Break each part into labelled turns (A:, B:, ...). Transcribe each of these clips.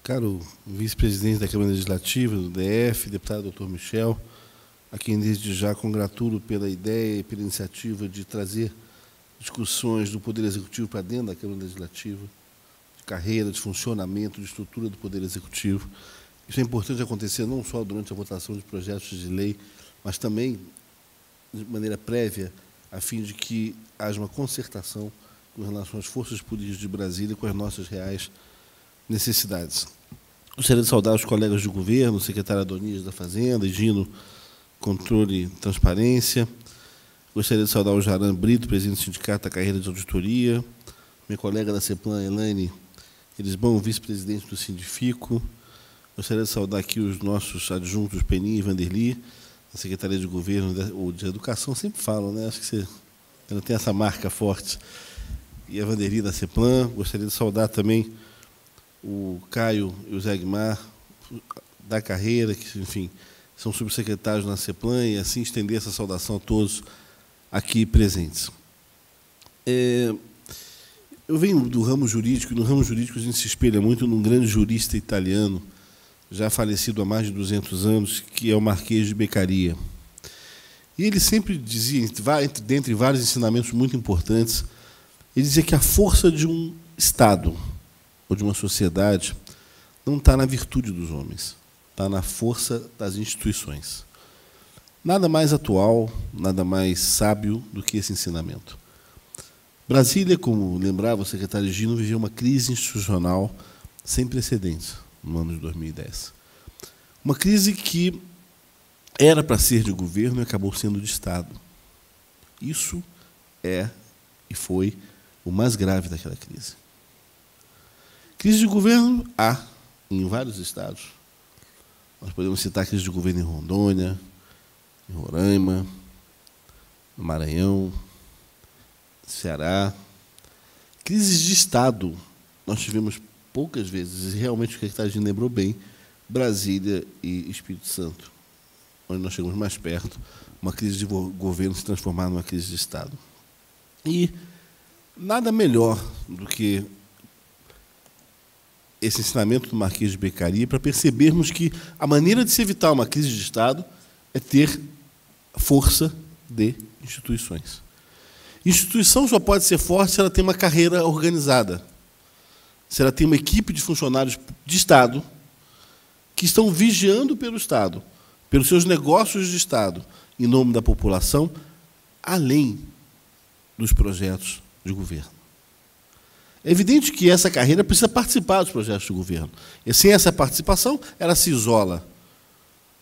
A: Caro vice-presidente da Câmara Legislativa, do DF, deputado doutor Michel, a quem desde já congratulo pela ideia e pela iniciativa de trazer discussões do Poder Executivo para dentro da Câmara Legislativa, de carreira, de funcionamento, de estrutura do Poder Executivo. Isso é importante acontecer não só durante a votação de projetos de lei, mas também de maneira prévia, a fim de que haja uma concertação com relação às forças políticas de Brasília com as nossas reais necessidades. Gostaria de saudar os colegas de governo, o secretário Adonias da Fazenda, Gino, Controle e Transparência. Gostaria de saudar o Jaran Brito, presidente do Sindicato da Carreira de Auditoria, minha colega da CEPLAN, Elaine Elisbão, vice-presidente do Sindifico. Gostaria de saudar aqui os nossos adjuntos, Peninha e Vanderli, da Secretaria de Governo ou de Educação, sempre falam, né? Acho que você ainda tem essa marca forte. E a Vanderli da CEPLAN. Gostaria de saudar também o Caio e o Zé Guimar, da Carreira, que, enfim, são subsecretários na CEPLAN, e assim estender essa saudação a todos aqui presentes. Eu venho do ramo jurídico, e no ramo jurídico a gente se espelha muito num grande jurista italiano, já falecido há mais de 200 anos, que é o Marquês de Beccaria. E ele sempre dizia, dentre vários ensinamentos muito importantes, ele dizia que a força de um Estado ou de uma sociedade não está na virtude dos homens, está na força das instituições. Nada mais atual, nada mais sábio do que esse ensinamento. Brasília, como lembrava o secretário Gino, viveu uma crise institucional sem precedentes no ano de 2010. Uma crise que era para ser de governo e acabou sendo de Estado. Isso é e foi o mais grave daquela crise. Crise de governo há em vários estados. Nós podemos citar a crise de governo em Rondônia, em Roraima, no Maranhão, Ceará. Crises de Estado nós tivemos poucas vezes, e realmente o secretário Gino lembrou bem, Brasília e Espírito Santo, onde nós chegamos mais perto, uma crise de governo se transformar numa crise de Estado. E nada melhor do que esse ensinamento do Marquês de Beccaria para percebermos que a maneira de se evitar uma crise de Estado é ter força de instituições. Instituição só pode ser forte se ela tem uma carreira organizada, se ela tem uma equipe de funcionários de Estado que estão vigiando pelo Estado, pelos seus negócios de Estado, em nome da população, além dos projetos de governo. É evidente que essa carreira precisa participar dos projetos de governo. E sem essa participação, ela se isola.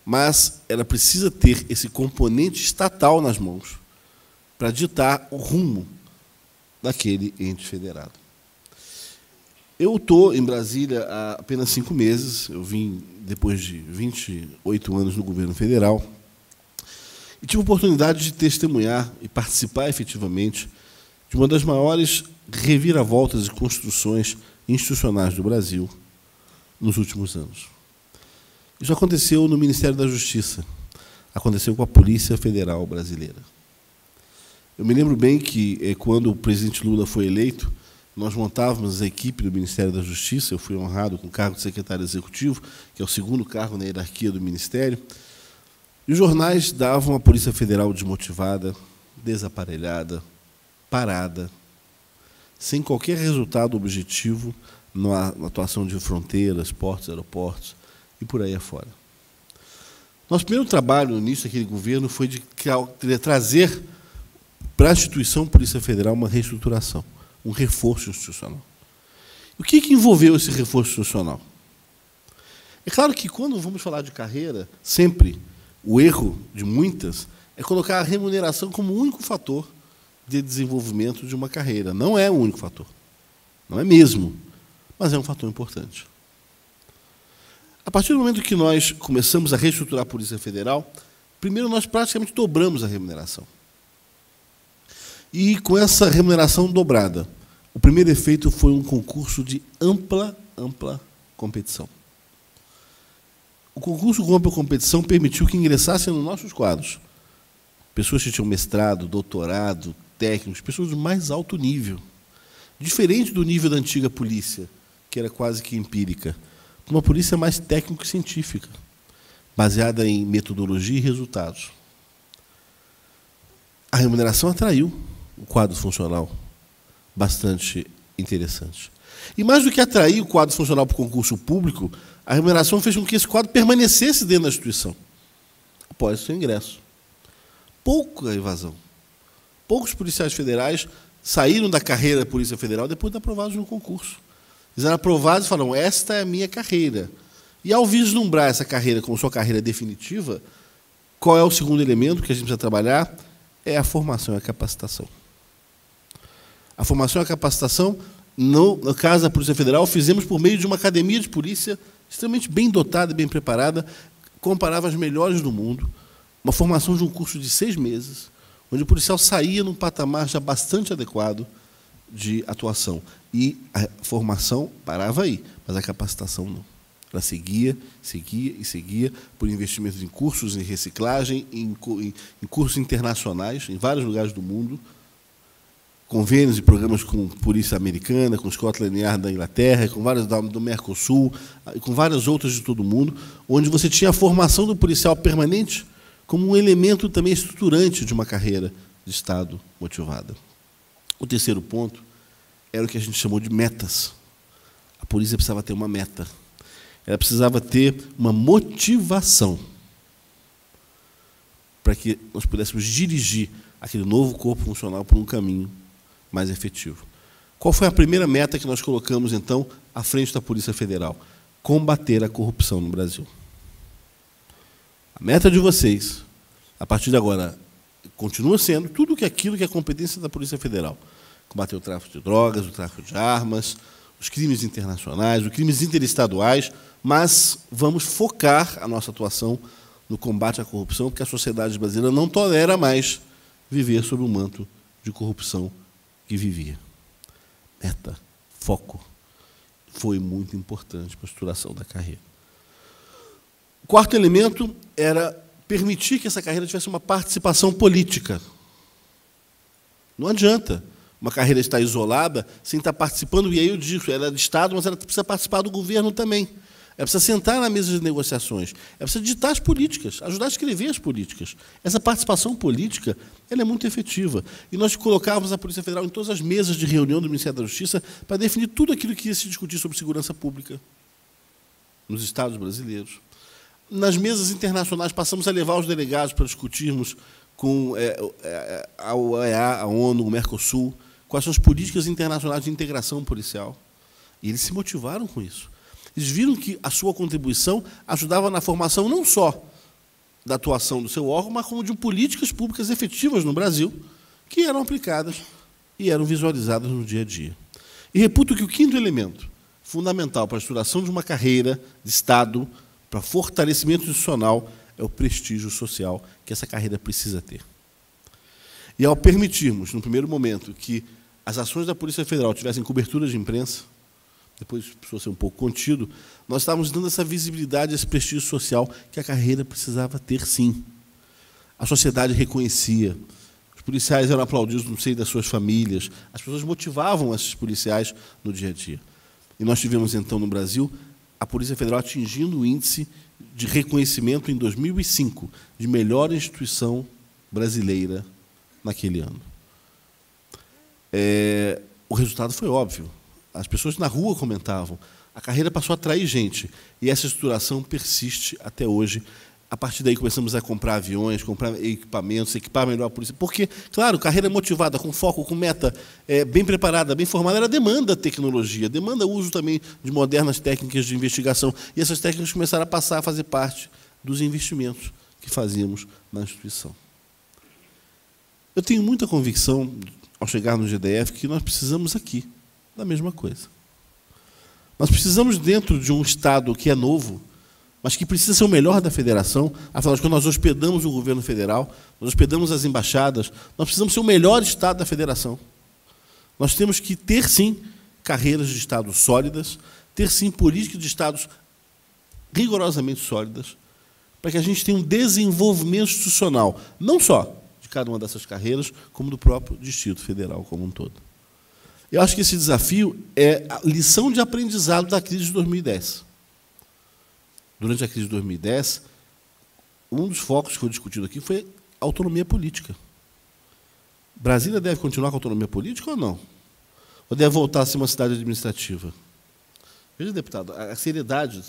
A: Mas ela precisa ter esse componente estatal nas mãos para ditar o rumo daquele ente federado. Eu estou em Brasília há apenas 5 meses. Eu vim depois de 28 anos no governo federal e tive a oportunidade de testemunhar e participar efetivamente de uma das maiores reviravoltas e construções institucionais do Brasil nos últimos anos. Isso aconteceu no Ministério da Justiça, aconteceu com a Polícia Federal Brasileira. Eu me lembro bem que, quando o presidente Lula foi eleito, nós montávamos a equipe do Ministério da Justiça, eu fui honrado com o cargo de secretário executivo, que é o segundo cargo na hierarquia do Ministério, e os jornais davam a Polícia Federal desmotivada, desaparelhada, parada, sem qualquer resultado objetivo na atuação de fronteiras, portos, aeroportos e por aí afora. Nosso primeiro trabalho no início daquele governo foi de trazer para a instituição Polícia Federal uma reestruturação, um reforço institucional. O que envolveu esse reforço institucional? É claro que, quando vamos falar de carreira, sempre o erro de muitas é colocar a remuneração como o único fator de desenvolvimento de uma carreira. Não é o único fator. Não é mesmo, mas é um fator importante. A partir do momento que nós começamos a reestruturar a Polícia Federal, primeiro nós praticamente dobramos a remuneração. E com essa remuneração dobrada, o primeiro efeito foi um concurso de ampla competição. O concurso com ampla competição permitiu que ingressassem nos nossos quadros pessoas que tinham mestrado, doutorado, técnicos, pessoas do mais alto nível, diferente do nível da antiga polícia, que era quase que empírica, uma polícia mais técnico-científica, baseada em metodologia e resultados. A remuneração atraiu um quadro funcional bastante interessante. E mais do que atrair o quadro funcional para o concurso público, a remuneração fez com que esse quadro permanecesse dentro da instituição, após o seu ingresso. Pouca evasão. Poucos policiais federais saíram da carreira da Polícia Federal depois de aprovados no concurso. Eles eram aprovados e falaram, esta é a minha carreira. E, ao vislumbrar essa carreira como sua carreira definitiva, qual é o segundo elemento que a gente precisa trabalhar? É a formação e a capacitação. A formação e a capacitação, no caso da Polícia Federal, fizemos por meio de uma academia de polícia extremamente bem dotada e bem preparada, comparava as melhores do mundo, uma formação de um curso de 6 meses, onde o policial saía num patamar já bastante adequado de atuação. E a formação parava aí, mas a capacitação não. Ela seguia, seguia e seguia por investimentos em cursos em reciclagem, em cursos internacionais, em vários lugares do mundo, convênios e programas com Polícia Americana, com Scotland Yard da Inglaterra, com vários do Mercosul, e com várias outras de todo o mundo, onde você tinha a formação do policial permanente como um elemento também estruturante de uma carreira de Estado motivada. O terceiro ponto era o que a gente chamou de metas. A polícia precisava ter uma meta. Ela precisava ter uma motivação para que nós pudéssemos dirigir aquele novo corpo funcional por um caminho mais efetivo. Qual foi a primeira meta que nós colocamos, então, à frente da Polícia Federal? Combater a corrupção no Brasil. A meta de vocês, a partir de agora, continua sendo tudo aquilo que é competência da Polícia Federal. Combater o tráfico de drogas, o tráfico de armas, os crimes internacionais, os crimes interestaduais, mas vamos focar a nossa atuação no combate à corrupção, porque a sociedade brasileira não tolera mais viver sob o manto de corrupção que vivia. Meta, foco, foi muito importante para a estruturação da carreira. O quarto elemento era permitir que essa carreira tivesse uma participação política. Não adianta uma carreira estar isolada sem estar participando, e aí eu digo, ela é de Estado, mas ela precisa participar do governo também. Ela precisa sentar na mesa de negociações, ela precisa ditar as políticas, ajudar a escrever as políticas. Essa participação política ela é muito efetiva. E nós colocávamos a Polícia Federal em todas as mesas de reunião do Ministério da Justiça para definir tudo aquilo que ia se discutir sobre segurança pública nos Estados brasileiros. Nas mesas internacionais, passamos a levar os delegados para discutirmos com a OEA, a ONU, o Mercosul, quais são as políticas internacionais de integração policial. E eles se motivaram com isso. Eles viram que a sua contribuição ajudava na formação não só da atuação do seu órgão, mas como de políticas públicas efetivas no Brasil, que eram aplicadas e eram visualizadas no dia a dia. E reputo que o quinto elemento, fundamental para a estruturação de uma carreira de Estado, para fortalecimento institucional, é o prestígio social que essa carreira precisa ter. E ao permitirmos, no primeiro momento, que as ações da Polícia Federal tivessem cobertura de imprensa, depois precisou ser um pouco contido, nós estávamos dando essa visibilidade, esse prestígio social que a carreira precisava ter, sim. A sociedade reconhecia, os policiais eram aplaudidos no seio das suas famílias, as pessoas motivavam esses policiais no dia a dia. E nós tivemos, então, no Brasil, a Polícia Federal atingindo o índice de reconhecimento em 2005 de melhor instituição brasileira naquele ano. O resultado foi óbvio. As pessoas na rua comentavam. A carreira passou a atrair gente. E essa estruturação persiste até hoje. A partir daí começamos a comprar aviões, comprar equipamentos, equipar melhor a polícia. Porque, claro, carreira motivada, com foco, com meta, bem preparada, bem formada, ela demanda tecnologia, demanda o uso também de modernas técnicas de investigação. E essas técnicas começaram a passar a fazer parte dos investimentos que fazíamos na instituição. Eu tenho muita convicção, ao chegar no GDF, que nós precisamos aqui da mesma coisa. Nós precisamos, dentro de um Estado que é novo, mas que precisa ser o melhor da federação, afinal de contas, nós hospedamos o governo federal, nós hospedamos as embaixadas, nós precisamos ser o melhor Estado da federação. Nós temos que ter, sim, carreiras de Estado sólidas, ter, sim, políticas de Estados rigorosamente sólidas, para que a gente tenha um desenvolvimento institucional, não só de cada uma dessas carreiras, como do próprio Distrito Federal como um todo. Eu acho que esse desafio é a lição de aprendizado da crise de 2010. durante a crise de 2010, um dos focos que foi discutido aqui foi a autonomia política. Brasília deve continuar com a autonomia política ou não? Ou deve voltar a ser uma cidade administrativa? Veja, deputado, a seriedade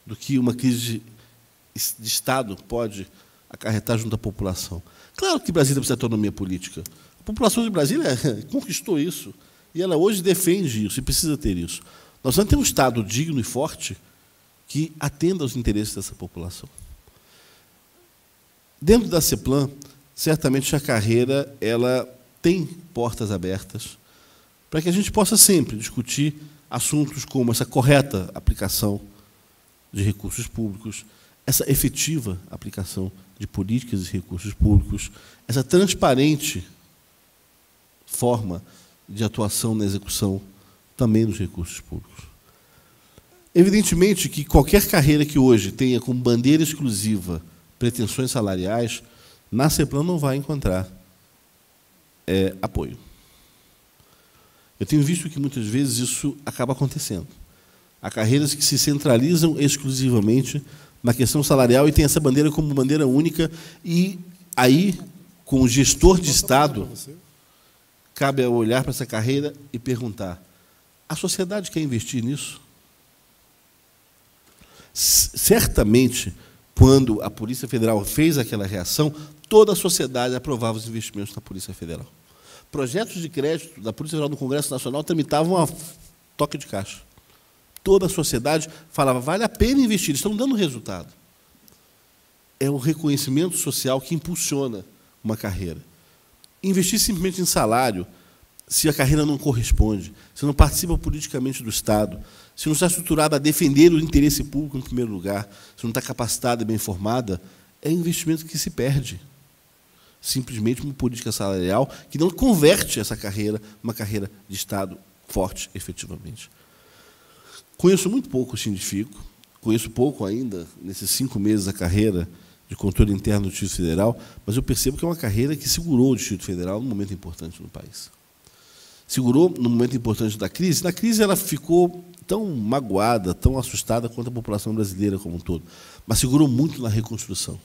A: do que uma crise de Estado pode acarretar junto à população. Claro que Brasília precisa de autonomia política. A população de Brasília conquistou isso, e ela hoje defende isso, e precisa ter isso. Nós vamos ter um Estado digno e forte que atenda aos interesses dessa população. Dentro da CEPLAN, certamente a carreira ela tem portas abertas para que a gente possa sempre discutir assuntos como essa correta aplicação de recursos públicos, essa efetiva aplicação de políticas e recursos públicos, essa transparente forma de atuação na execução também dos recursos públicos. Evidentemente que qualquer carreira que hoje tenha como bandeira exclusiva pretensões salariais, na CEPLAN não vai encontrar apoio. Eu tenho visto que muitas vezes isso acaba acontecendo. Há carreiras que se centralizam exclusivamente na questão salarial e tem essa bandeira como bandeira única, e aí, com o gestor de Estado, cabe a olhar para essa carreira e perguntar: a sociedade quer investir nisso? Certamente, quando a Polícia Federal fez aquela reação, toda a sociedade aprovava os investimentos da Polícia Federal. Projetos de crédito da Polícia Federal no Congresso Nacional tramitavam a toque de caixa. Toda a sociedade falava: vale a pena investir, eles estão dando resultado. É o reconhecimento social que impulsiona uma carreira. Investir simplesmente em salário, se a carreira não corresponde, se não participa politicamente do Estado, se não está estruturada a defender o interesse público em primeiro lugar, se não está capacitada e bem formada, é investimento que se perde. Simplesmente uma política salarial que não converte essa carreira numa carreira de Estado forte, efetivamente. Conheço muito pouco o científico, conheço pouco ainda, nesses 5 meses, a carreira de controle interno do Distrito Federal, mas eu percebo que é uma carreira que segurou o Distrito Federal num momento importante no país. Segurou no momento importante da crise. Na crise ela ficou tão magoada, tão assustada quanto a população brasileira como um todo, mas segurou muito na reconstrução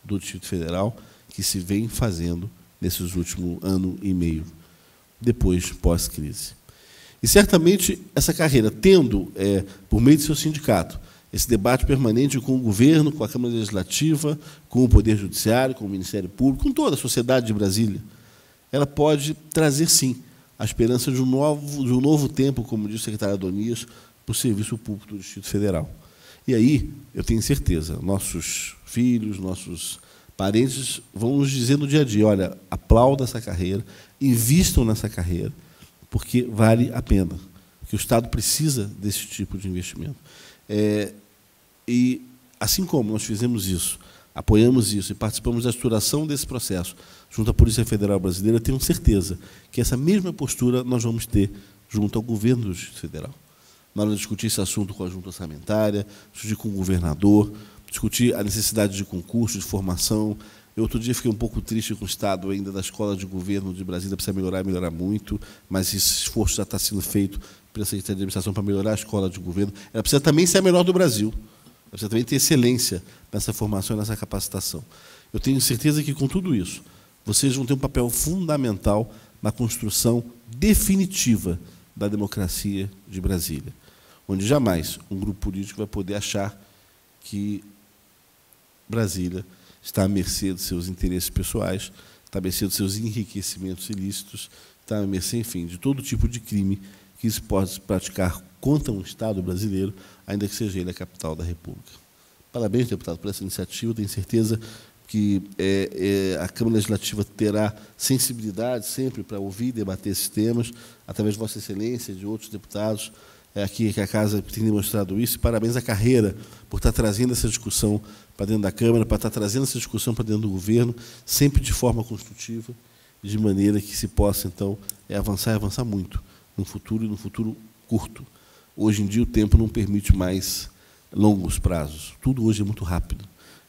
A: do Distrito Federal, que se vem fazendo nesses últimos ano e meio, depois, pós-crise. E, certamente, essa carreira, tendo, por meio de seu sindicato, esse debate permanente com o governo, com a Câmara Legislativa, com o Poder Judiciário, com o Ministério Público, com toda a sociedade de Brasília, ela pode trazer, sim, a esperança de um novo tempo, como disse o secretário Adonias, para o serviço público do Distrito Federal. E aí, eu tenho certeza, nossos filhos, nossos parentes vão nos dizer no dia a dia: olha, aplauda essa carreira, invistam nessa carreira, porque vale a pena, porque o Estado precisa desse tipo de investimento. E, assim como nós fizemos isso, apoiamos isso e participamos da estruturação desse processo junto à Polícia Federal Brasileira, tenho certeza que essa mesma postura nós vamos ter junto ao governo do Distrito Federal. Na hora de discutir esse assunto com a junta orçamentária, discutir com o governador, discutir a necessidade de concurso, de formação. Eu, outro dia, fiquei um pouco triste com o estado ainda da Escola de Governo de Brasília, precisa melhorar e melhorar muito, mas esse esforço já está sendo feito pela Secretaria de Administração para melhorar a Escola de Governo. Ela precisa também ser a melhor do Brasil. Ela precisa também ter excelência nessa formação e nessa capacitação. Eu tenho certeza que, com tudo isso, vocês vão ter um papel fundamental na construção definitiva da democracia de Brasília, onde jamais um grupo político vai poder achar que Brasília está à mercê dos seus interesses pessoais, está à mercê dos seus enriquecimentos ilícitos, está à mercê, enfim, de todo tipo de crime que se pode praticar contra um Estado brasileiro, ainda que seja ele a capital da República. Parabéns, deputado, por essa iniciativa. Tenho certeza que a Câmara Legislativa terá sensibilidade sempre para ouvir e debater esses temas, através de Vossa Excelência e de outros deputados, aqui que a Casa tem demonstrado isso. E parabéns à carreira por estar trazendo essa discussão para dentro da Câmara, para estar trazendo essa discussão para dentro do governo, sempre de forma construtiva, de maneira que se possa, então, avançar e avançar muito no futuro, e no futuro curto. Hoje em dia o tempo não permite mais longos prazos. Tudo hoje é muito rápido.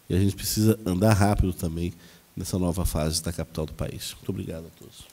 A: E a gente precisa andar rápido também nessa nova fase da capital do país. Muito obrigado a todos.